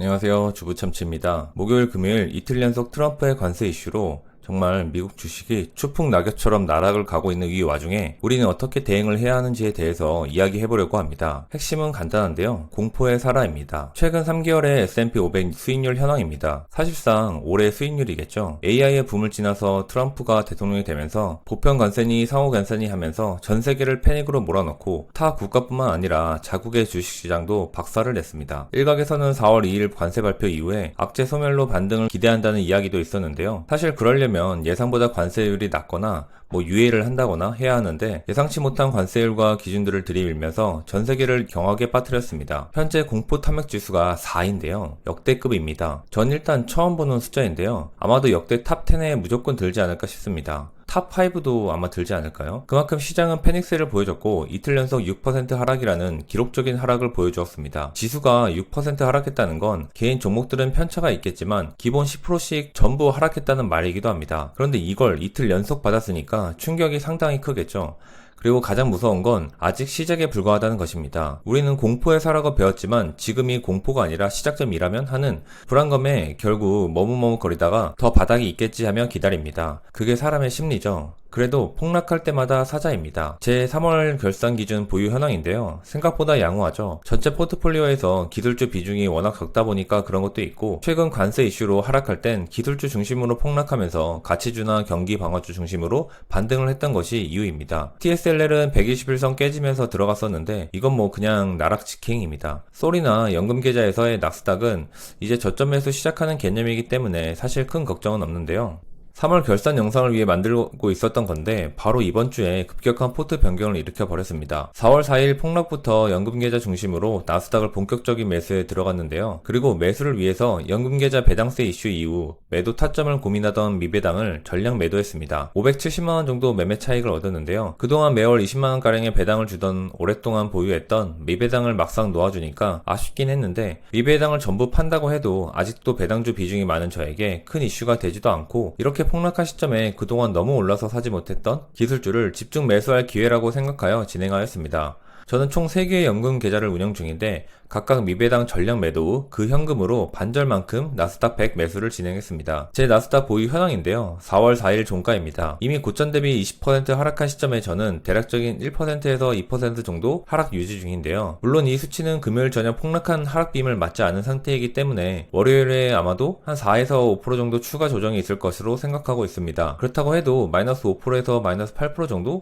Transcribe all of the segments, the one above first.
안녕하세요. 주부참치입니다. 목요일, 금요일 이틀 연속 트럼프의 관세 이슈로 정말 미국 주식이 추풍 낙엽처럼 나락을 가고 있는 이 와중에 우리는 어떻게 대응을 해야 하는지에 대해서 이야기해보려고 합니다. 핵심은 간단한데요. 공포의 사라입니다. 최근 3개월의 S&P 500 수익률 현황입니다. 사실상 올해 수익률이겠죠. AI의 붐을 지나서 트럼프가 대통령이 되면서 보편 관세니 상호 관세니 하면서 전 세계를 패닉으로 몰아넣고 타 국가뿐만 아니라 자국의 주식시장도 박살을 냈습니다. 일각에서는 4월 2일 관세 발표 이후에 악재 소멸로 반등을 기대한다는 이야기도 있었는데요. 사실 그러려면 예상보다 관세율이 낮거나 유예를 한다거나 해야 하는데 예상치 못한 관세율과 기준들을 들이밀면서 전 세계를 경악에 빠뜨렸습니다. 현재 공포 탐욕 지수가 4인데요. 역대급입니다. 전 일단 처음 보는 숫자인데요. 아마도 역대 탑 10에 무조건 들지 않을까 싶습니다. 탑5도 아마 들지 않을까요? 그만큼 시장은 패닉세를 보여줬고 이틀 연속 6% 하락이라는 기록적인 하락을 보여주었습니다. 지수가 6% 하락했다는 건 개인 종목들은 편차가 있겠지만 기본 10%씩 전부 하락했다는 말이기도 합니다. 그런데 이걸 이틀 연속 받았으니까 충격이 상당히 크겠죠. 그리고 가장 무서운 건 아직 시작에 불과하다는 것입니다. 우리는 공포에 사라고 배웠지만 지금이 공포가 아니라 시작점이라면 하는 불안감에 결국 머뭇머뭇거리다가 더 바닥이 있겠지 하며 기다립니다. 그게 사람의 심리죠. 그래도 폭락할 때마다 사자입니다. 제 3월 결산 기준 보유 현황인데요. 생각보다 양호하죠. 전체 포트폴리오에서 기술주 비중이 워낙 적다 보니까 그런 것도 있고 최근 관세 이슈로 하락할 땐 기술주 중심으로 폭락하면서 가치주나 경기 방어주 중심으로 반등을 했던 것이 이유입니다. TSLL은 121선 깨지면서 들어갔었는데 이건 그냥 나락 직행입니다. 솔이나 연금계좌에서의 나스닥은 이제 저점 매수 시작하는 개념이기 때문에 사실 큰 걱정은 없는데요. 3월 결산 영상을 위해 만들고 있었던 건데 바로 이번 주에 급격한 포트 변경을 일으켜버렸습니다. 4월 4일 폭락부터 연금계좌 중심으로 나스닥을 본격적인 매수에 들어갔는데요. 그리고 매수를 위해서 연금계좌 배당세 이슈 이후 매도 타점을 고민하던 미배당을 전량 매도했습니다. 570만원 정도 매매 차익을 얻었는데요. 그동안 매월 20만원가량의 배당을 주던 오랫동안 보유했던 미배당을 막상 놓아주니까 아쉽긴 했는데 미배당을 전부 판다고 해도 아직도 배당주 비중이 많은 저에게 큰 이슈가 되지도 않고 이렇게 폭락한 시점에 그동안 너무 올라서 사지 못했던 기술주를 집중 매수할 기회라고 생각하여 진행하였습니다. 저는 총 3개의 연금 계좌를 운영 중인데 각각 미배당 전량 매도 후 그 현금으로 반절만큼 나스닥 100 매수를 진행했습니다. 제 나스닥 보유 현황인데요. 4월 4일 종가입니다. 이미 고점 대비 20% 하락한 시점에 저는 대략적인 1%에서 2% 정도 하락 유지 중인데요. 물론 이 수치는 금요일 저녁 폭락한 하락빔을 맞지 않은 상태이기 때문에 월요일에 아마도 한 4에서 5% 정도 추가 조정이 있을 것으로 생각하고 있습니다. 그렇다고 해도 마이너스 5%에서 마이너스 8% 정도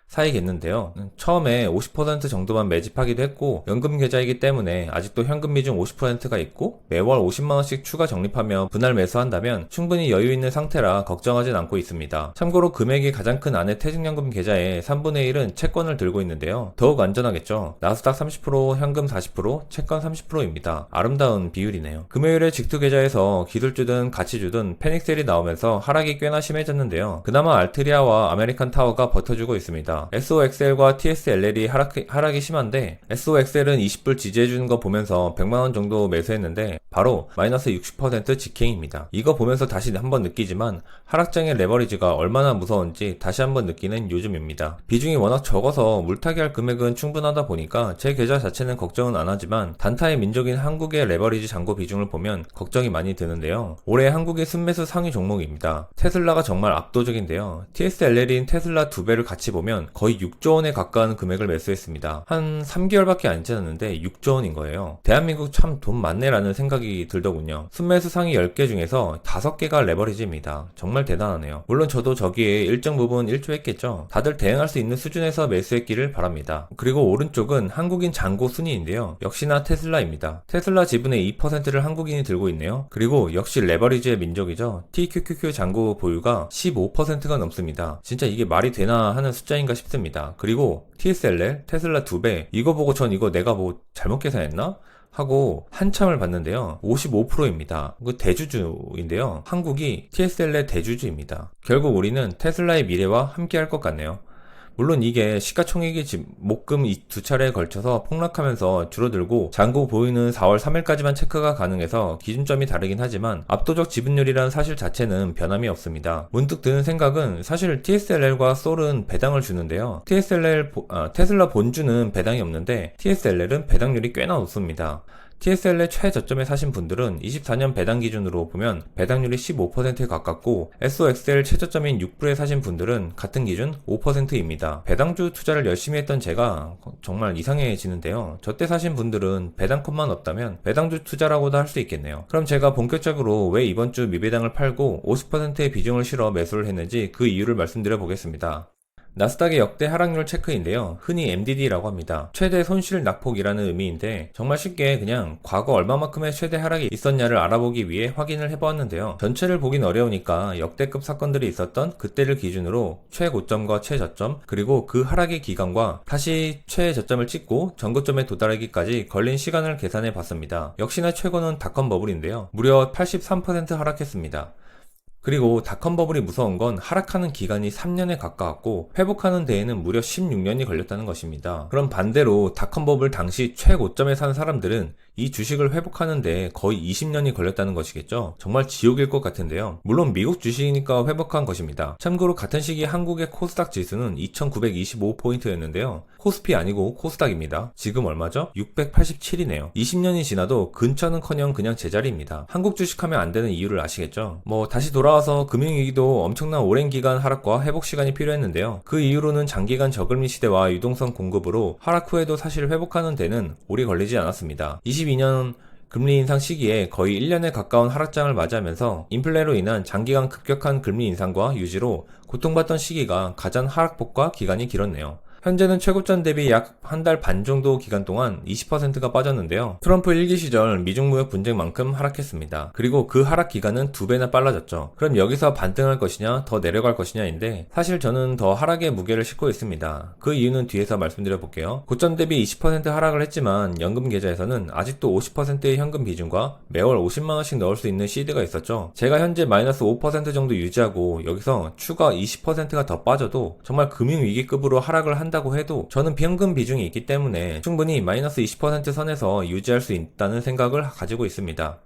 사이겠는데요. 처음에 50% 정도만 매집하기도 했고 연금 계좌이기 때문에 아직도 현금 비중 50%가 있고 매월 50만원씩 추가 적립하며 분할 매수한다면 충분히 여유 있는 상태라 걱정하진 않고 있습니다. 참고로 금액이 가장 큰 아내 퇴직연금 계좌의 3분의 1은 채권을 들고 있는데요. 더욱 안전하겠죠. 나스닥 30%, 현금 40%, 채권 30%입니다. 아름다운 비율이네요. 금요일에 직투 계좌에서 기술주든 가치주든 패닉셀이 나오면서 하락이 꽤나 심해졌는데요. 그나마 알트리아와 아메리칸 타워가 버텨주고 있습니다. SOXL과 TSLL이 하락이 심한데 SOXL은 20불 지지해주는 거 보면서 100만원 정도 매수했는데 바로 마이너스 60% 직행입니다. 이거 보면서 다시 한번 느끼지만 하락장의 레버리지가 얼마나 무서운지 다시 한번 느끼는 요즘입니다. 비중이 워낙 적어서 물타기 할 금액은 충분하다 보니까 제 계좌 자체는 걱정은 안 하지만 단타의 민족인 한국의 레버리지 잔고 비중을 보면 걱정이 많이 드는데요. 올해 한국의 순매수 상위 종목입니다. 테슬라가 정말 압도적인데요. TSLL인 테슬라 2배를 같이 보면 거의 6조 원에 가까운 금액을 매수했습니다. 한 3개월밖에 안 지났는데 6조 원인 거예요. 대한민국 참 돈 많네라는 생각이 들더군요. 순매수 상위 10개 중에서 5개가 레버리지입니다. 정말 대단하네요. 물론 저도 저기에 일정 부분 일조했겠죠. 다들 대응할 수 있는 수준에서 매수했기를 바랍니다. 그리고 오른쪽은 한국인 잔고 순위인데요. 역시나 테슬라입니다. 테슬라 지분의 2%를 한국인이 들고 있네요. 그리고 역시 레버리지의 민족이죠. TQQQ 잔고 보유가 15%가 넘습니다. 진짜 이게 말이 되나 하는 숫자인가 싶습니다. 그리고 TSLL, 테슬라 2배, 이거 보고 전 이거 내가 잘못 계산했나? 하고 한참을 봤는데요. 55%입니다. 그 대주주인데요. 한국이 TSL의 대주주입니다. 결국 우리는 테슬라의 미래와 함께 할 것 같네요. 물론 이게 시가총액이 목금 2차례에 걸쳐서 폭락하면서 줄어들고 잔고 보유는 4월 3일까지만 체크가 가능해서 기준점이 다르긴 하지만 압도적 지분율이라는 사실 자체는 변함이 없습니다. 문득 드는 생각은 사실 TSLL과 솔은 배당을 주는데요. 테슬라 본주는 배당이 없는데 TSLL은 배당률이 꽤나 높습니다. TSL의 최저점에 사신 분들은 24년 배당 기준으로 보면 배당률이 15%에 가깝고 SOXL 최저점인 6불에 사신 분들은 같은 기준 5%입니다. 배당주 투자를 열심히 했던 제가 정말 이상해지는데요. 저때 사신 분들은 배당컷만 없다면 배당주 투자라고도 할 수 있겠네요. 그럼 제가 본격적으로 왜 이번 주 미배당을 팔고 50%의 비중을 실어 매수를 했는지 그 이유를 말씀드려 보겠습니다. 나스닥의 역대 하락률 체크인데요. 흔히 MDD라고 합니다. 최대 손실 낙폭이라는 의미인데 정말 쉽게 그냥 과거 얼마만큼의 최대 하락이 있었냐를 알아보기 위해 확인을 해보았는데요. 전체를 보긴 어려우니까 역대급 사건들이 있었던 그때를 기준으로 최고점과 최저점 그리고 그 하락의 기간과 다시 최저점을 찍고 전고점에 도달하기까지 걸린 시간을 계산해 봤습니다. 역시나 최고는 닷컴 버블인데요. 무려 83% 하락했습니다. 그리고 닷컴 버블이 무서운 건 하락하는 기간이 3년에 가까웠고 회복하는 데에는 무려 16년이 걸렸다는 것입니다. 그럼 반대로 닷컴 버블 당시 최고점에 산 사람들은 이 주식을 회복하는 데 거의 20년이 걸렸다는 것이겠죠. 정말 지옥일 것 같은데요. 물론 미국 주식이니까 회복한 것입니다. 참고로 같은 시기 한국의 코스닥 지수는 2925포인트였는데요. 코스피 아니고 코스닥입니다. 지금 얼마죠? 687이네요. 20년이 지나도 근처는커녕 그냥 제자리입니다. 한국 주식하면 안 되는 이유를 아시겠죠? 다시 돌아와서 금융위기도 엄청난 오랜 기간 하락과 회복 시간이 필요했는데요. 그 이후로는 장기간 저금리 시대와 유동성 공급으로 하락 후에도 사실 회복하는 데는 오래 걸리지 않았습니다. 22년 금리 인상 시기에 거의 1년에 가까운 하락장을 맞이하면서 인플레로 인한 장기간 급격한 금리 인상과 유지로 고통받던 시기가 가장 하락폭과 기간이 길었네요. 현재는 최고점 대비 약 한 달 반 정도 기간 동안 20%가 빠졌는데요. 트럼프 1기 시절 미중 무역 분쟁만큼 하락했습니다. 그리고 그 하락 기간은 2배나 빨라졌죠. 그럼 여기서 반등할 것이냐 더 내려갈 것이냐인데 사실 저는 더 하락의 무게를 싣고 있습니다. 그 이유는 뒤에서 말씀드려 볼게요. 고점 대비 20% 하락을 했지만 연금 계좌에서는 아직도 50%의 현금 비중과 매월 50만원씩 넣을 수 있는 CD가 있었죠. 제가 현재 마이너스 5% 정도 유지하고 여기서 추가 20%가 더 빠져도 정말 금융위기급으로 하락을 한다고 해도 저는 비현금 비중이 있기 때문에 충분히 마이너스 20% 선에서 유지할 수 있다는 생각을 가지고 있습니다.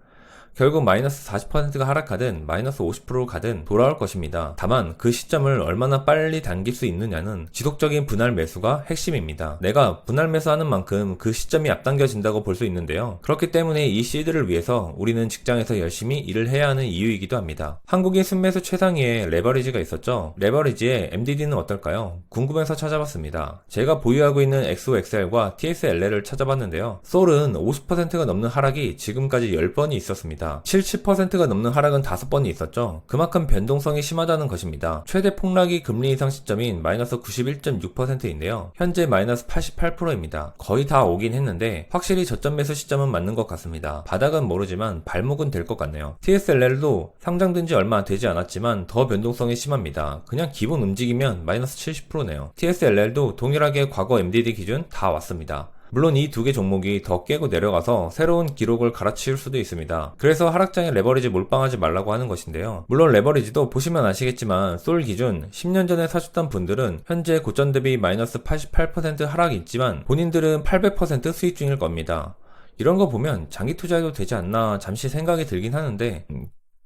결국 마이너스 40%가 하락하든 마이너스 50%로 가든 돌아올 것입니다. 다만 그 시점을 얼마나 빨리 당길 수 있느냐는 지속적인 분할 매수가 핵심입니다. 내가 분할 매수하는 만큼 그 시점이 앞당겨진다고 볼 수 있는데요. 그렇기 때문에 이 시드를 위해서 우리는 직장에서 열심히 일을 해야 하는 이유이기도 합니다. 한국의 순매수 최상위에 레버리지가 있었죠. 레버리지의 MDD는 어떨까요? 궁금해서 찾아봤습니다. 제가 보유하고 있는 XOXR과 TSLL을 찾아봤는데요. 솔은 50%가 넘는 하락이 지금까지 10번이 있었습니다. 70%가 넘는 하락은 5번이 있었죠. 그만큼 변동성이 심하다는 것입니다. 최대 폭락이 금리 인상 시점인 마이너스 91.6%인데요. 현재 마이너스 88%입니다. 거의 다 오긴 했는데 확실히 저점 매수 시점은 맞는 것 같습니다. 바닥은 모르지만 발목은 될 것 같네요. TSLL도 상장된 지 얼마 되지 않았지만 더 변동성이 심합니다. 그냥 기본 움직이면 마이너스 70%네요. TSLL도 동일하게 과거 MDD 기준 다 왔습니다. 물론 이 두 개 종목이 더 깨고 내려가서 새로운 기록을 갈아치울 수도 있습니다. 그래서 하락장에 레버리지 몰빵하지 말라고 하는 것인데요. 물론 레버리지도 보시면 아시겠지만 솔 기준 10년 전에 사셨던 분들은 현재 고점 대비 마이너스 88% 하락이 있지만 본인들은 800% 수익 중일 겁니다. 이런 거 보면 장기 투자해도 되지 않나 잠시 생각이 들긴 하는데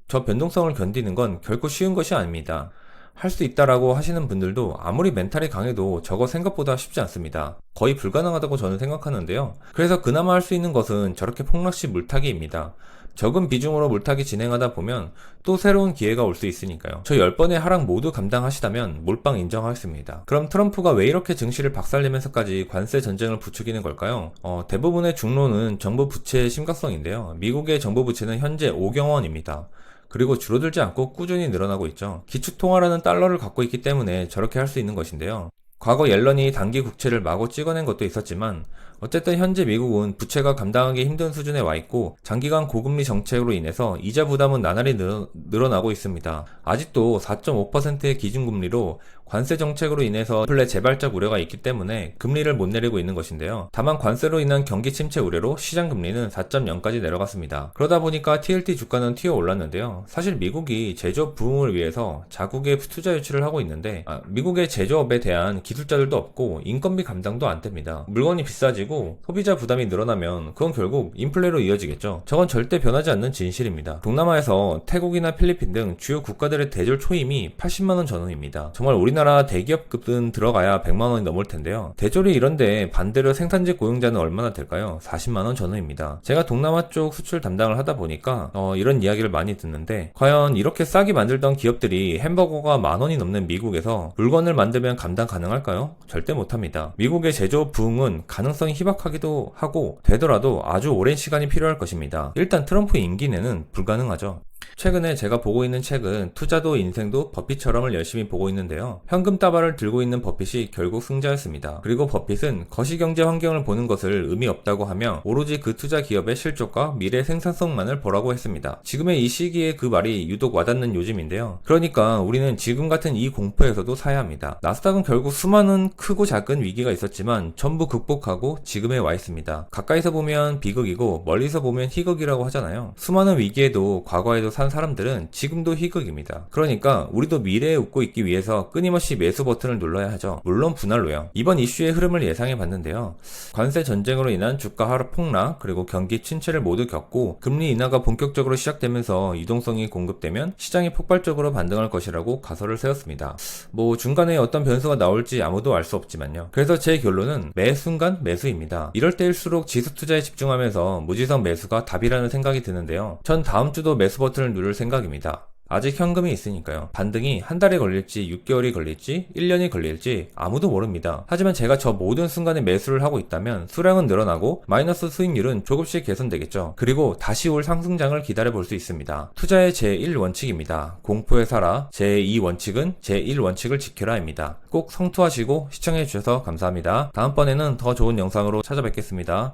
저 변동성을 견디는 건 결코 쉬운 것이 아닙니다. 할 수 있다라고 하시는 분들도 아무리 멘탈이 강해도 저거 생각보다 쉽지 않습니다. 거의 불가능하다고 저는 생각하는데요. 그래서 그나마 할 수 있는 것은 저렇게 폭락시 물타기입니다. 적은 비중으로 물타기 진행하다 보면 또 새로운 기회가 올 수 있으니까요. 저 10번의 하락 모두 감당하시다면 몰빵 인정하겠습니다. 그럼 트럼프가 왜 이렇게 증시를 박살내면서까지 관세 전쟁을 부추기는 걸까요? 대부분의 중론은 정부 부채의 심각성인데요. 미국의 정부 부채는 현재 5경 원입니다. 그리고 줄어들지 않고 꾸준히 늘어나고 있죠. 기축통화라는 달러를 갖고 있기 때문에 저렇게 할 수 있는 것인데요. 과거 옐런이 단기 국채를 마구 찍어낸 것도 있었지만 어쨌든 현재 미국은 부채가 감당하기 힘든 수준에 와 있고 장기간 고금리 정책으로 인해서 이자 부담은 나날이 늘어나고 있습니다. 아직도 4.5%의 기준금리로 관세 정책으로 인해서 인플레 재발적 우려가 있기 때문에 금리를 못 내리고 있는 것인데요. 다만 관세로 인한 경기 침체 우려로 시장 금리는 4.0까지 내려갔습니다. 그러다 보니까 TLT 주가는 튀어 올랐는데요. 사실 미국이 제조업 부흥을 위해서 자국의 투자 유치를 하고 있는데 미국의 제조업에 대한 기술자들도 없고 인건비 감당도 안 됩니다. 물건이 비싸지고 소비자 부담이 늘어나면 그건 결국 인플레로 이어지겠죠. 저건 절대 변하지 않는 진실입니다. 동남아에서 태국이나 필리핀 등 주요 국가들의 대졸 초임이 80만원 전후입니다. 정말 우리나라 우리나라 대기업급은 들어가야 100만원이 넘을 텐데요. 대졸이 이런데 반대로 생산직 고용자는 얼마나 될까요? 40만원 전후입니다. 제가 동남아 쪽 수출 담당을 하다 보니까 이런 이야기를 많이 듣는데, 과연 이렇게 싸게 만들던 기업들이 햄버거가 10,000원이 넘는 미국에서 물건을 만들면 감당 가능할까요? 절대 못합니다. 미국의 제조업 부흥은 가능성이 희박하기도 하고 되더라도 아주 오랜 시간이 필요할 것입니다. 일단 트럼프 임기 내는 불가능하죠. 최근에 제가 보고 있는 책은 투자도 인생도 버핏처럼을 열심히 보고 있는데요. 현금 따발을 들고 있는 버핏이 결국 승자였습니다. 그리고 버핏은 거시경제 환경을 보는 것을 의미 없다고 하며 오로지 그 투자 기업의 실적과 미래 생산성만을 보라고 했습니다. 지금의 이 시기에 그 말이 유독 와닿는 요즘인데요. 그러니까 우리는 지금 같은 이 공포에서도 사야 합니다. 나스닥은 결국 수많은 크고 작은 위기가 있었지만 전부 극복하고 지금에 와 있습니다. 가까이서 보면 비극이고 멀리서 보면 희극이라고 하잖아요. 수많은 위기에도 과거에도 산 사람들은 지금도 희극입니다. 그러니까 우리도 미래에 웃고 있기 위해서 끊임없이 매수 버튼을 눌러야 하죠. 물론 분할로요. 이번 이슈의 흐름을 예상해 봤는데요. 관세 전쟁으로 인한 주가 하락 폭락, 그리고 경기 침체를 모두 겪고 금리 인하가 본격적으로 시작되면서 유동성이 공급되면 시장이 폭발적으로 반등할 것이라고 가설을 세웠습니다. 중간에 어떤 변수가 나올지 아무도 알 수 없지만요. 그래서 제 결론은 매 순간 매수입니다. 이럴 때일수록 지수 투자에 집중하면서 무지성 매수가 답이라는 생각이 드는데요. 전 다음 주도 매수 버튼을 누를 생각입니다. 아직 현금이 있으니까요. 반등이 한 달이 걸릴지 6개월이 걸릴지 1년이 걸릴지 아무도 모릅니다. 하지만 제가 저 모든 순간에 매수를 하고 있다면 수량은 늘어나고 마이너스 수익률은 조금씩 개선되겠죠. 그리고 다시 올 상승장을 기다려 볼 수 있습니다. 투자의 제1원칙입니다. 공포에 살아. 제2원칙은 제1원칙을 지켜라입니다. 꼭 성투하시고 시청해 주셔서 감사합니다. 다음번에는 더 좋은 영상으로 찾아뵙겠습니다.